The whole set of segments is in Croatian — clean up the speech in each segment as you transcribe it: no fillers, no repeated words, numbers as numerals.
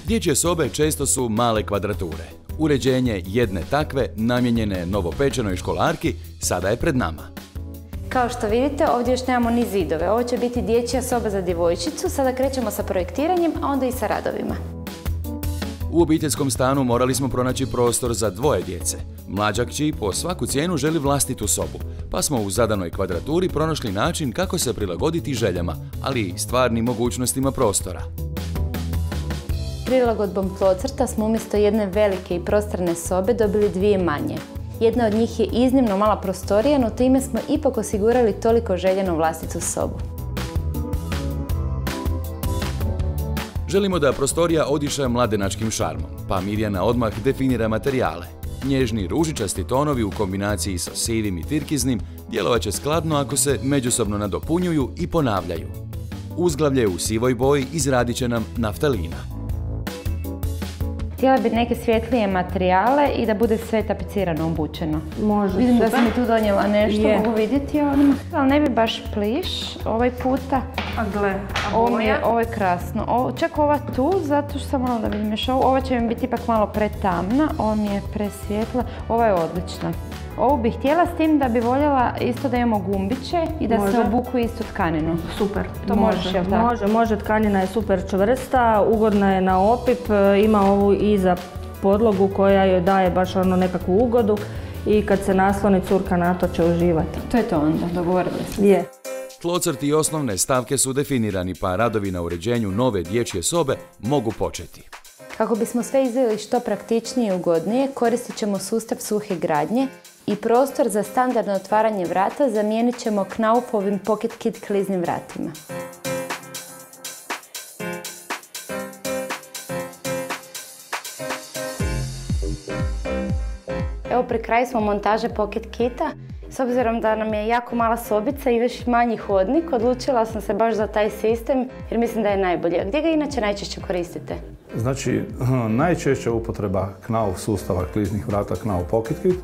Dječje sobe često su male kvadrature. Uređenje jedne takve, namijenjene novopečenoj školarki, sada je pred nama. Kao što vidite, ovdje još nemamo ni zidove. Ovo će biti dječja soba za djevojčicu. Sada krećemo sa projektiranjem, a onda i sa radovima. U obiteljskom stanu morali smo pronaći prostor za dvoje djece. Mlađa kći po svaku cijenu želi vlastitu sobu, pa smo u zadanoj kvadraturi pronašli način kako se prilagoditi željama, ali i stvarnim mogućnostima prostora. Prilagodbom tlocrta smo umjesto jedne velike i prostorne sobe dobili dvije manje. Jedna od njih je iznimno mala prostorija, no time smo ipak osigurali toliko željenu vlastitu sobu. Želimo da prostorija odiše mladenačkim šarmom, pa Mirjana odmah definira materijale. Nježni ružičasti tonovi u kombinaciji sa sivim i tirkiznim djelovat će skladno ako se međusobno nadopunjuju i ponavljaju. Uzglavlje u sivoj boji izradit će nam naftalina. Htjela bi neke svjetlije materijale i da bude sve tapicirano, obučeno. Može, vidim super. Da sam mi tu donijela nešto, mogu vidjeti odmah. Ali ne bi baš pliš ovaj puta. A gle, a boja? Ovo je krasno. Čak ova tu, zato što sam malo da vidim još ovo. Ova će mi biti ipak malo pretamna, ova mi je presvjetla. Ova je odlična. Ovu bih htjela, s tim da bi voljela isto da imamo gumbiće i da se obuku istu tkaninu. Super. To možeš, jel tako? Može, tkanina je super čvrsta, ugodna je na opip, ima ovu iza podlogu koja joj daje baš nekakvu ugodu i kad se nasloni curka na to će uživati. To je to onda, dogovorili smo. Je. Tlocrt i osnovne stavke su definirani, pa radovi na uređenju nove dječje sobe mogu početi. Kako bismo sve izveli što praktičnije i ugodnije, koristit ćemo sustav suhe gradnje i prostor za standardno otvaranje vrata zamijenit ćemo Knaufovim Pocket Kit kliznim vratima. Evo, pri kraju smo montaže Pocket Kita. S obzirom da nam je jako mala sobica i još manji hodnik, odlučila sam se baš za taj sistem jer mislim da je najbolji. A gdje ga inače najčešće koristite? Znači, najčešća upotreba Knauf sustava kliznih vrata Knauf Pocket Kit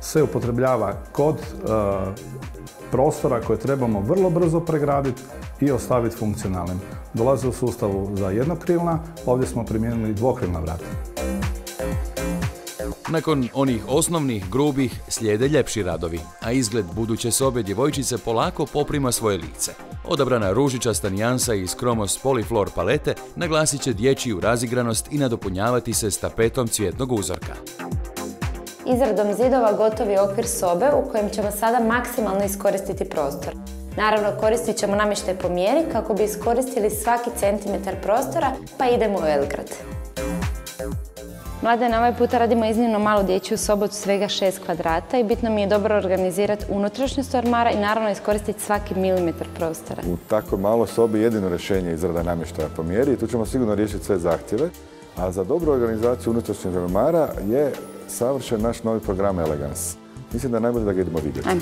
se upotrebljava kod prostora koje trebamo vrlo brzo pregraditi i ostaviti funkcionalnim. Dolaze u sustavu za jednokrilna, ovdje smo primijenili dvokrilna vrata. Nakon onih osnovnih, grubih, slijede ljepši radovi, a izgled buduće sobe djevojčice polako poprima svoje lice. Odabrana ružičasta nijansa iz Kromos Polyflor palete naglasit će dječju razigranost i nadopunjavati se s tapetom cvjetnog uzorka. Izradom zidova gotovi okvir sobe u kojem ćemo sada maksimalno iskoristiti prostor. Naravno, koristit ćemo namještaj po mjeri kako bi iskoristili svaki centimetar prostora, pa idemo u Elgrad. Mladena, ovaj puta radimo iznimno malu dječju sobu od svega 6 kvadrata i bitno mi je dobro organizirati unutrašnjost ormara i naravno iskoristiti svaki milimetar prostora. U tako maloj sobi jedino rješenje je izrada namještaja po mjeri i tu ćemo sigurno riješiti sve zahtjeve. A za dobru organizaciju unutrašnjeg ormara je savršen naš novi program Elegance. Mislim da je najbolje da ga idemo vidjeti. Ajmo.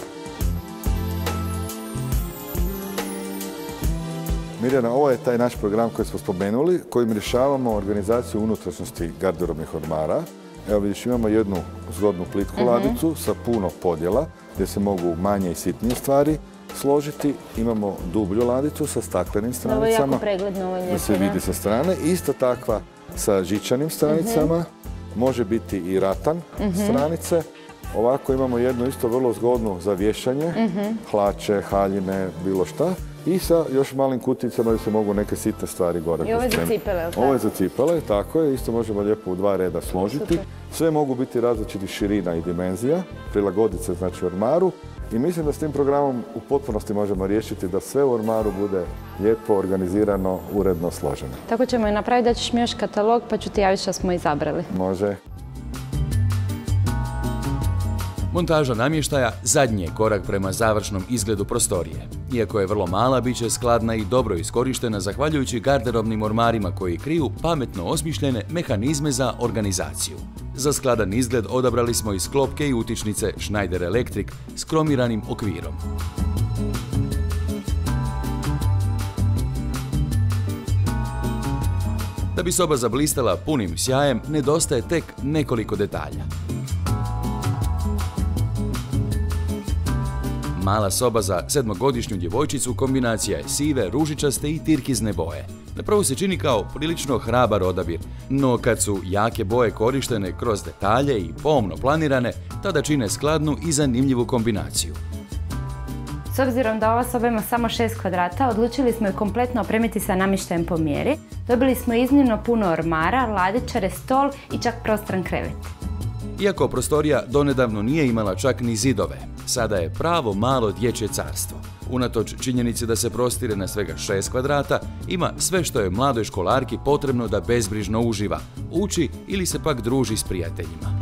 Mirjana, ovo je taj naš program koji smo spomenuli, kojim rješavamo organizaciju unutrašnjosti garderobnih ormara. Evo vidiš, imamo jednu zgodnu plitku ladicu sa puno podjela, gdje se mogu manje i sitnije stvari složiti. Imamo dublju ladicu sa staklenim stranicama. Ovo je jako pregledno, ovo je lijepo. Da se vidi sa strane. Isto takva sa žičanim stranicama. Može biti i ratan stranice. Ovako imamo jednu isto vrlo zgodnu za vješanje, hlače, haljine, bilo šta. I sa još malim kutijicama gdje se mogu neke sitne stvari gore. I ovo je za cipele, tako? Ovo je za cipele, tako je. Isto možemo lijepo u 2 reda složiti. Sve mogu biti različitih širina i dimenzija, prilagoditi se znači ormaru. I mislim da s tim programom u potpunosti možemo riješiti da sve u ormaru bude lijepo, organizirano, uredno složeno. Tako ćemo i napraviti, da ćeš mi još katalog pa ću ti javiti što smo izabrali. Može. Montaža namještaja zadnji je korak prema završnom izgledu prostorije. Iako je vrlo mala, bit će skladna i dobro iskorištena zahvaljujući garderobnim ormarima koji kriju pametno osmišljene mehanizme za organizaciju. Za skladan izgled odabrali smo i sklopke i utičnice Schneider Electric s kromiranim okvirom. Da bi soba zablistala punim sjajem, nedostaje tek nekoliko detalja. Mala soba za 7-godišnju djevojčicu kombinacija je sive, ružičaste i tirkizne boje. Na prvu se čini kao prilično hrabar odabir, no kad su jake boje korištene kroz detalje i pomno planirane, tada čine skladnu i zanimljivu kombinaciju. S obzirom da ova soba ima samo 6 kvadrata, odlučili smo je kompletno opremiti sa namještajem po mjeri. Dobili smo iznimno puno ormara, ladičare, stol i čak prostran krevet. Iako prostorija donedavno nije imala čak ni zidove, sada je pravo malo dječje carstvo. Unatoč činjenici da se prostire na svega 6 kvadrata, ima sve što je mladoj školarki potrebno da bezbrižno uživa, uči ili se pak druži s prijateljima.